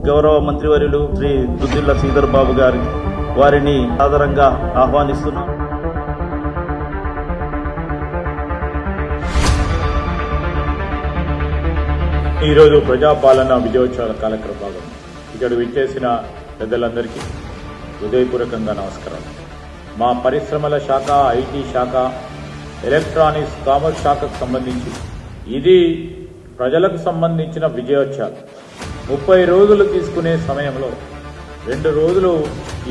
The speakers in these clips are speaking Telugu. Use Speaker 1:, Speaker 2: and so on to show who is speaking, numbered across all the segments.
Speaker 1: గౌరవ మంత్రివర్యులు శ్రీ దుద్దిళ్ల శ్రీధర్ బాబు గారి వారిని సాదరంగా ఆహ్వానిస్తున్నాం.
Speaker 2: ఈరోజు ప్రజాపాలన విజయోత్సవాల కార్యక్రమ భాగం ఇక్కడ విచ్చేసిన పెద్దలందరికీ హృదయపూర్వకంగా నమస్కారాలు. మా పరిశ్రమల శాఖ, ఐటీ శాఖ, ఎలక్ట్రానిక్స్, కామర్స్ శాఖకు సంబంధించి ఇది ప్రజలకు సంబంధించిన విజయోత్సవాలు. 30 రోజులు తీసుకునే సమయంలో 2 రోజులు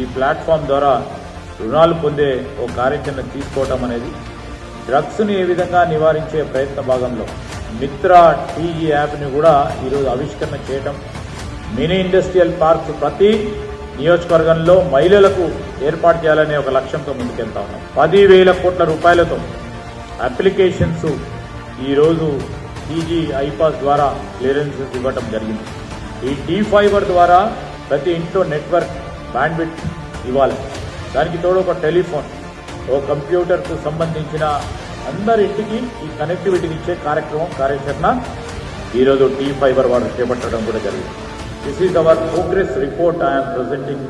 Speaker 2: ఈ ప్లాట్ఫామ్ ద్వారా రుణాలు పొందే ఓ కార్యాచరణ తీసుకోవటం అనేది, డ్రగ్స్ని ఏ విధంగా నివారించే ప్రయత్న భాగంలో మిత్ర టీజీ యాప్ని కూడా ఈరోజు ఆవిష్కరణ చేయటం, మినీ ఇండస్ట్రియల్ పార్క్స్ ప్రతి నియోజకవర్గంలో మహిళలకు ఏర్పాటు చేయాలనే ఒక లక్ష్యంతో ముందుకెళ్తా ఉన్నాం. 10,000 కోట్ల రూపాయలతో అప్లికేషన్స్ ఈరోజు టీజీ ఐపాస్ ద్వారా క్లియరెన్సెస్ ఇవ్వటం జరిగింది. ఈ డీ ఫైబర్ ద్వారా ప్రతి ఇంట్లో నెట్వర్క్ బ్యాండ్విడ్త్ ఇవ్వాలి. దానికి తోడు ఒక టెలిఫోన్, ఓ కంప్యూటర్కు సంబంధించిన అందరింటికి ఈ కనెక్టివిటీని ఇచ్చే కార్యాచరణ ఈరోజు డీ ఫైబర్ వారు చేపట్టడం కూడా జరిగింది. This is our progress report I'm presenting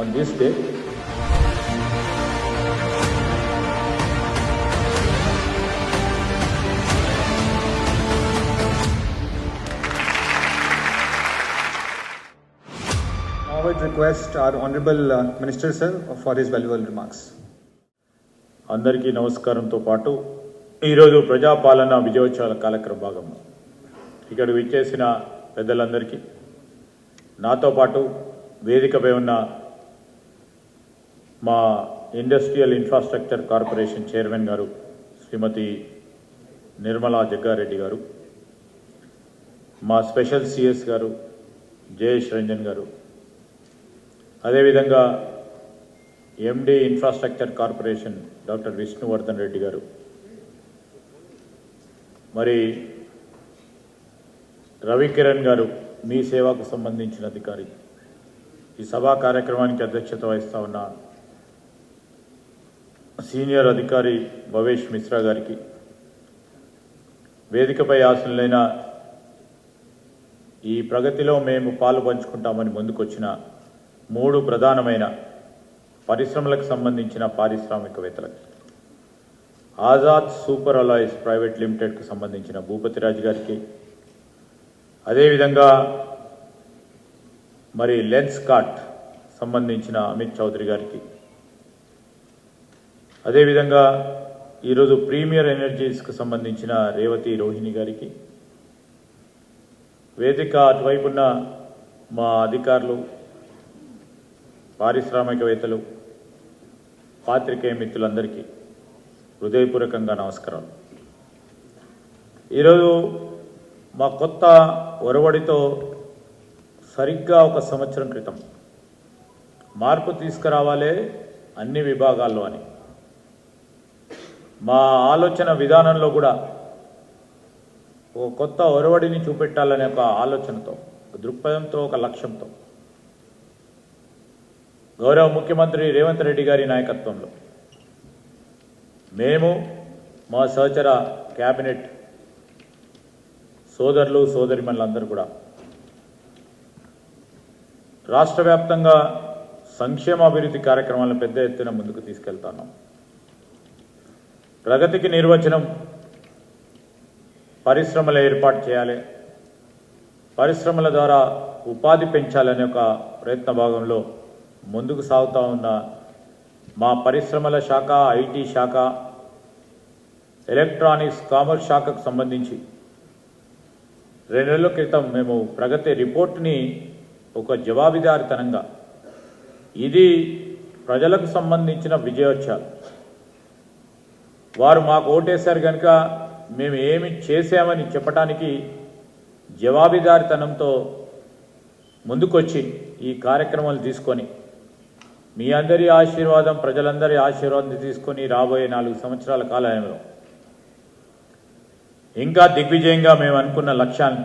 Speaker 2: on this day.
Speaker 3: I would request our Honorable Minister Sir for his valuable remarks.
Speaker 2: అందరికీ నమస్కారంతో పాటు ఈరోజు ప్రజాపాలన విజయోత్సవాల కార్యక్రమ భాగం ఇక్కడ విచ్చేసిన పెద్దలందరికీ, నాతో పాటు వేదికపై ఉన్న మా ఇండస్ట్రియల్ ఇన్ఫ్రాస్ట్రక్చర్ కార్పొరేషన్ చైర్మన్ గారు శ్రీమతి నిర్మలా జగ్గారెడ్డి గారు, మా స్పెషల్ సిఎస్ గారు జయేష్ రంజన్ గారు, అదేవిధంగా MD infrastructure corporation doctor Vishnuvardhan Reddy garu, మరి రవికిరణ్ గారు మీ సేవకు సంబంధించిన అధికారి, ఈ సభా కార్యక్రమానికి అధ్యక్షత వహిస్తా ఉన్న సీనియర్ అధికారి భవేష్ మిశ్రా గారికి, వేదికపై ఆసనులైన ఈ ప్రగతిలో మేము పాలు పంచుకుంటామని ముందుకొచ్చిన 3 ప్రధానమైన పరిశ్రమలకు సంబంధించిన పారిశ్రామికవేత్తలకు, ఆజాద్ సూపర్ అలాయ్స్ ప్రైవేట్ లిమిటెడ్కు సంబంధించిన భూపతిరాజు గారికి, అదేవిధంగా మరి లెన్స్ కార్ట్ సంబంధించిన అమిత్ చౌదరి గారికి, అదేవిధంగా ఈరోజు ప్రీమియర్ ఎనర్జీస్కు సంబంధించిన రేవతి రోహిణి గారికి, వేదిక అటువైపున్న మా అధికారులు, పారిశ్రామికవేత్తలు, పాత్రికేయ మిత్రులందరికీ హృదయపూర్వకంగా నమస్కారాలు. ఈరోజు మా కొత్త ఒరవడితో సరిగ్గా 1 సంవత్సరం క్రితం మార్పు తీసుకురావాలే అన్ని విభాగాల్లో అని మా ఆలోచన విధానంలో కూడా ఒక కొత్త ఒరవడిని చూపెట్టాలనే ఒక ఆలోచనతో, దృక్పథంతో, ఒక లక్ష్యంతో గౌరవ ముఖ్యమంత్రి రేవంత్ రెడ్డి గారి నాయకత్వంలో మేము, మా సహచర క్యాబినెట్ సోదరులు సోదరిమణులందరూ కూడా రాష్ట్ర వ్యాప్తంగా సంక్షేమాభివృద్ధి కార్యక్రమాలను పెద్ద ఎత్తున ముందుకు తీసుకెళ్తున్నాం. ప్రగతికి నిర్వచనం పరిశ్రమల ఏర్పాటు చేయాలి, పరిశ్రమల ద్వారా ఉపాధి పెంచాలనే ఒక ప్రయత్న భాగంలో ముందుకు సాగుతూ ఉన్న మా పరిశ్రమల శాఖ, ఐటీ శాఖ, ఎలక్ట్రానిక్స్, కామర్స్ శాఖకు సంబంధించి 2 నెలల క్రితం మేము ప్రగతి రిపోర్ట్ని ఒక జవాబుదారీతనంగా, ఇది ప్రజలకు సంబంధించిన విజయోత్సవాలు, వారు మాకు ఓటేశారు కనుక మేము ఏమి చేశామని చెప్పడానికి జవాబుదారీతనంతో ముందుకొచ్చి ఈ కార్యక్రమాలు తీసుకొని మీ అందరి ఆశీర్వాదం, ప్రజలందరి ఆశీర్వాదం తీసుకొని రాబోయే 4 సంవత్సరాల కాలంలో ఇంకా దిగ్విజయంగా మేము అనుకున్న లక్ష్యాన్ని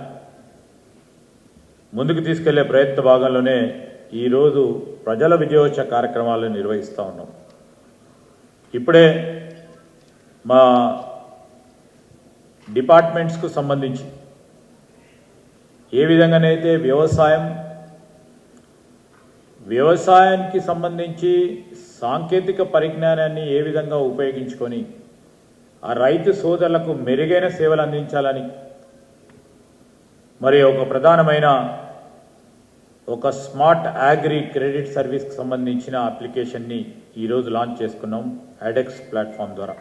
Speaker 2: ముందుకు తీసుకెళ్లే ప్రయత్న భాగంలోనే ఈరోజు ప్రజల విజయోత్సవ కార్యక్రమాలను నిర్వహిస్తూ ఉన్నాం. ఇప్పుడే మా డిపార్ట్మెంట్స్కు సంబంధించి ఏ విధంగానైతే వ్యవసాయం, వ్యవసాయానికి సంబంధించి సాంకేతిక పరిజ్ఞానాన్ని ఏ విధంగా ఉపయోగించుకొని ఆ రైతు సోదరులకు మెరుగైన సేవలు అందించాలని మరి ఒక ప్రధానమైన ఒక స్మార్ట్ అగ్రి క్రెడిట్ సర్వీస్కి సంబంధించిన అప్లికేషన్ని ఈరోజు లాంచ్ చేసుకున్నాం అడెక్స్ ప్లాట్ఫామ్ ద్వారా.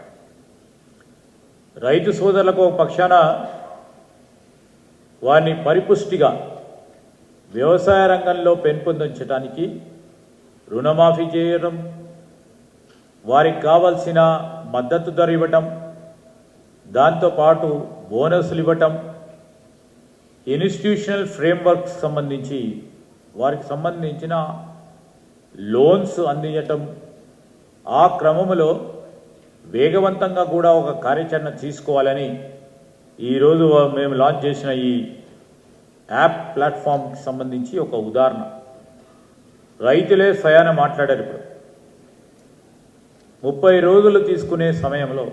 Speaker 2: రైతు సోదరులకు ఒక పక్షాన వారిని పరిపుష్టిగా వ్యవసాయ రంగంలో పెంపొందించడానికి రుణమాఫీ చేయడం, వారికి కావాల్సిన మద్దతు ధర ఇవ్వటం, దాంతోపాటు బోనస్లు ఇవ్వటం, ఇన్స్టిట్యూషనల్ ఫ్రేమ్వర్క్ సంబంధించి వారికి సంబంధించిన లోన్స్ అందించటం, ఆ క్రమంలో వేగవంతంగా కూడా ఒక కార్యాచరణ తీసుకోవాలని ఈరోజు మేము లాంచ్ చేసిన ఈ యాప్ ప్లాట్ఫామ్కి సంబంధించి ఒక ఉదాహరణ. రైతులే స్వయాన మాట్లాడారు. ఇప్పుడు 30 రోజులు తీసుకునే సమయంలో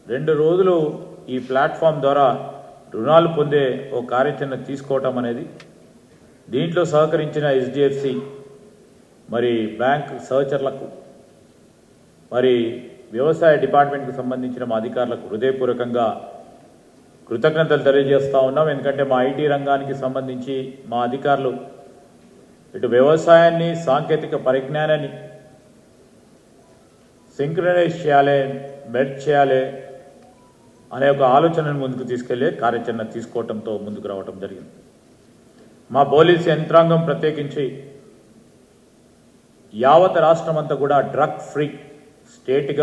Speaker 2: 2 రోజులు ఈ ప్లాట్ఫామ్ ద్వారా రుణాలు పొందే ఒక కార్యాచరణ తీసుకోవటం అనేది, దీంట్లో సహకరించిన HDFC మరి బ్యాంక్ సహచరులకు, మరి వ్యవసాయ డిపార్ట్మెంట్కి సంబంధించిన మా అధికారులకు హృదయపూర్వకంగా కృతజ్ఞతలు తెలియజేస్తూ ఉన్నాం. ఎందుకంటే మా ఐటీ రంగానికి సంబంధించి మా అధికారులు ఇటు వ్యవసాయాన్ని, సాంకేతిక పరిజ్ఞానాన్ని సింక్రనైజ్ చేయాలి, మెర్జ్ చేయాలి అనే ఒక ఆలోచనను ముందుకు తీసుకెళ్లే కార్యాచరణ తీసుకోవడంతో ముందుకు రావడం జరిగింది. మా పోలీసు యంత్రాంగం ప్రత్యేకించి యావత్ రాష్ట్రం అంతా కూడా డ్రగ్ ఫ్రీ స్టేట్గా